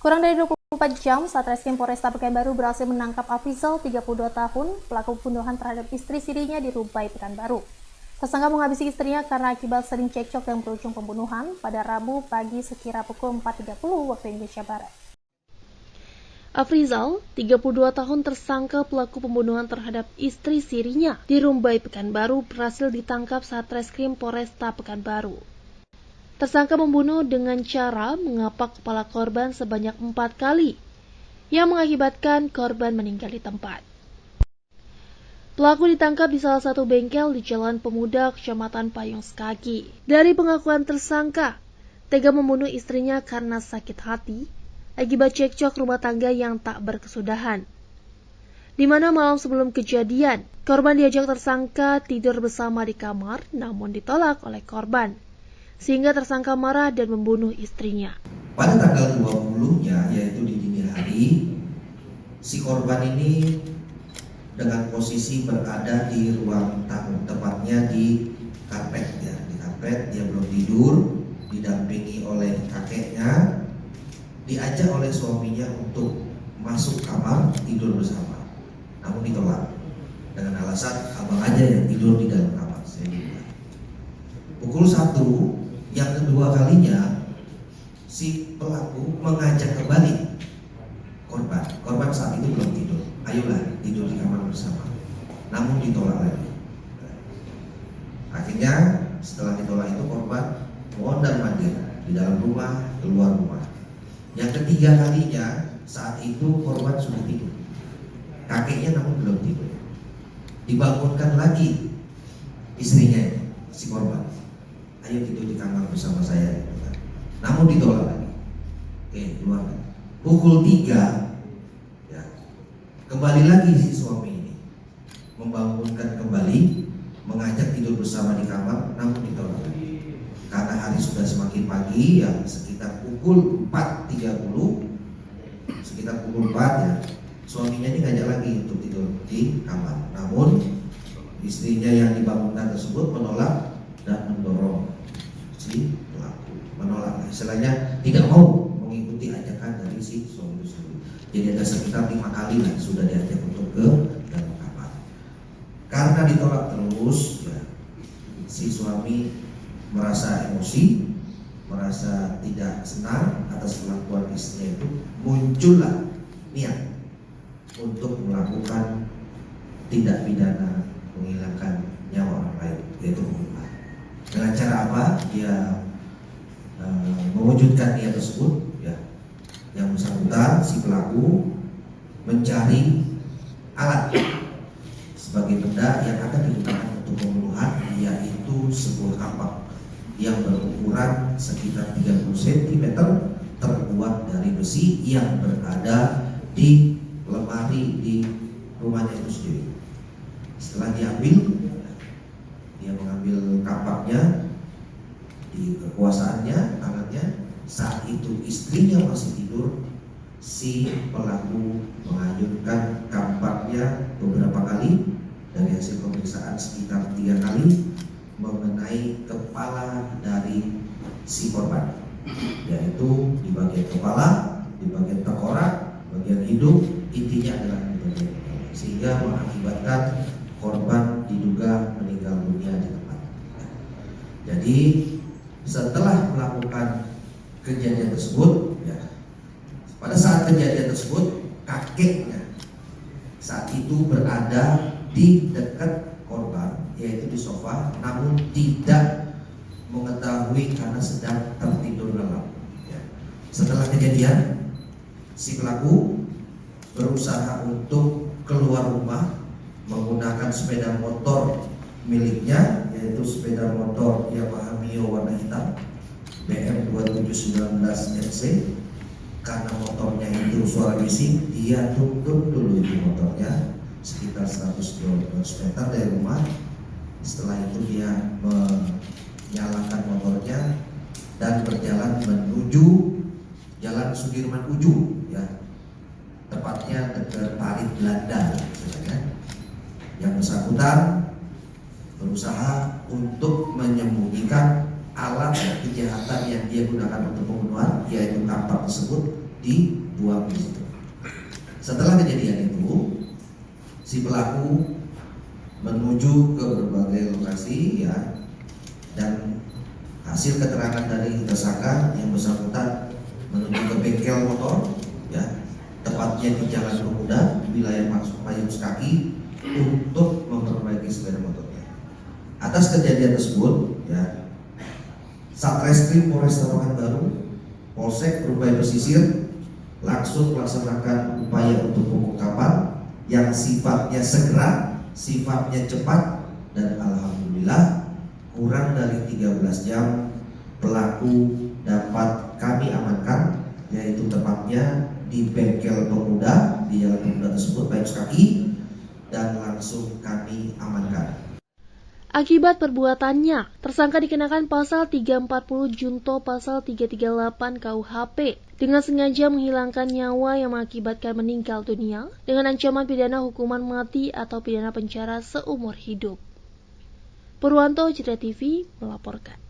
Kurang dari 24 jam, Satreskrim Polresta Pekanbaru berhasil menangkap Afrizal, 32 tahun, pelaku pembunuhan terhadap istri sirinya di Rumbai, Pekanbaru. Tersangka menghabisi istrinya karena akibat sering cekcok yang berujung pembunuhan pada Rabu pagi sekira pukul 4.30 waktu Indonesia Barat. Afrizal, 32 tahun tersangka pelaku pembunuhan terhadap istri sirinya di Rumbai, Pekanbaru berhasil ditangkap Satreskrim Polresta Pekanbaru. Tersangka membunuh dengan cara mengapak kepala korban sebanyak 4 kali, yang mengakibatkan korban meninggal di tempat. Pelaku ditangkap di salah satu bengkel di Jalan Pemuda, Kecamatan Payung Sekaki. Dari pengakuan tersangka, tega membunuh istrinya karena sakit hati akibat cekcok rumah tangga yang tak berkesudahan. Di mana malam sebelum kejadian, korban diajak tersangka tidur bersama di kamar, namun ditolak oleh korban, sehingga tersangka marah dan membunuh istrinya. Pada tanggal 20-nya, yaitu di dini hari, si korban ini dengan posisi berada di ruang tamu, tepatnya di karpet, ya, di karpet. Dia belum tidur, didampingi oleh kakeknya, diajak oleh suaminya untuk masuk kamar tidur bersama, namun ditolak dengan alasan abang aja yang tidur di dalam kamar. Saya bilang. Pukul 1, yang kedua kalinya si pelaku mengajak kembali korban. Korban saat itu belum tidur. Ayolah tidur di kamar bersama. Namun ditolak lagi. Akhirnya setelah ditolak itu korban mondar-mandir di dalam rumah, keluar rumah. Yang ketiga kalinya saat itu korban sudah tidur. Kakeknya namun belum tidur. Dibangunkan lagi istrinya, si korban. Ayo tidur di kamar bersama saya. Namun ditolak lagi. Oke, keluar. Pukul 3, ya, kembali lagi si suami ini membangunkan kembali, mengajak tidur bersama di kamar, namun ditolak lagi. Karena hari sudah semakin pagi, ya sekitar pukul 4.30, sekitar pukul 4 ya, suaminya ini ngajak lagi untuk tidur di kamar. Namun istrinya yang dibangunkan tersebut menolak dan mendorong si pelaku, menolak, istilahnya tidak mau mengikuti ajakan dari si suami tersebut. Jadi ada sekitar 5 kali lah sudah diajak untuk ke dalam kamar. Karena ditolak terus, ya, si suami merasa emosi, merasa tidak senang atas perlakuan istrinya itu, muncullah niat untuk melakukan tindak pidana menghilangkan nyawa orang lain, yaitu pembunuhan. Dengan cara apa? Dia mewujudkan niat tersebut, ya, yang bersangkutan si pelaku mencari alat sebagai benda yang akan digunakan untuk pembunuhan, yaitu sebuah kapak yang berukuran sekitar 30 cm terbuat dari besi yang berada di lemari di rumahnya itu sendiri. Setelah diambil, dia mengambil kapaknya di kekuasaannya, tangannya. Saat itu istrinya masih tidur, si pelaku menghanyutkan kapaknya beberapa kali. Dari hasil pemeriksaan sekitar 3 kali mengenai kepala dari si korban, yaitu di bagian kepala, di bagian tengkorak, bagian hidung, intinya adalah di bagian kepala, sehingga mengakibatkan korban diduga meninggal dunia di tempat. Jadi setelah melakukan kejadian tersebut, ya, pada saat kejadian tersebut kakeknya saat itu berada di dekat korban, yaitu di sofa, namun tidak mengetahui karena sedang tertidur lelap. Ya. Setelah kejadian, si pelaku berusaha untuk keluar rumah menggunakan sepeda motor miliknya, yaitu sepeda motor Yamaha Mio warna hitam BM 2719 NC. Karena motornya itu suara bising, dia tuntun dulu itu motornya sekitar 112 meter dari rumah. Setelah itu dia menyalakan motornya dan berjalan menuju Jalan Sudirman Ujung, ya, tepatnya dekat Parit Belanda, misalnya. Yang bersangkutan berusaha untuk menyembunyikan alat kejahatan yang dia gunakan untuk pembunuhan, yaitu kapak tersebut, dibuang di situ. Setelah kejadian itu, si pelaku menuju ke berbagai lokasi ya, dan hasil keterangan dari tersangka yang bersangkutan menuju ke bengkel motor ya, tepatnya di Jalan Pemuda di wilayah Payung Sekaki untuk memperbaiki sepeda motornya. Atas kejadian tersebut ya, Satreskrim Polresta Pekanbaru, Polsek Rumbai Pesisir langsung melaksanakan upaya untuk pengungkapan yang sifatnya segera, sifatnya cepat, dan alhamdulillah kurang dari 13 jam pelaku dapat kami amankan, yaitu tepatnya di bengkel Pemuda di Jalan Pemuda tersebut, Payung Sekaki, dan langsung kami amankan. Akibat perbuatannya, tersangka dikenakan pasal 340 junto pasal 338 KUHP dengan sengaja menghilangkan nyawa yang mengakibatkan meninggal dunia dengan ancaman pidana hukuman mati atau pidana penjara seumur hidup. Purwanto, Jeda TV melaporkan.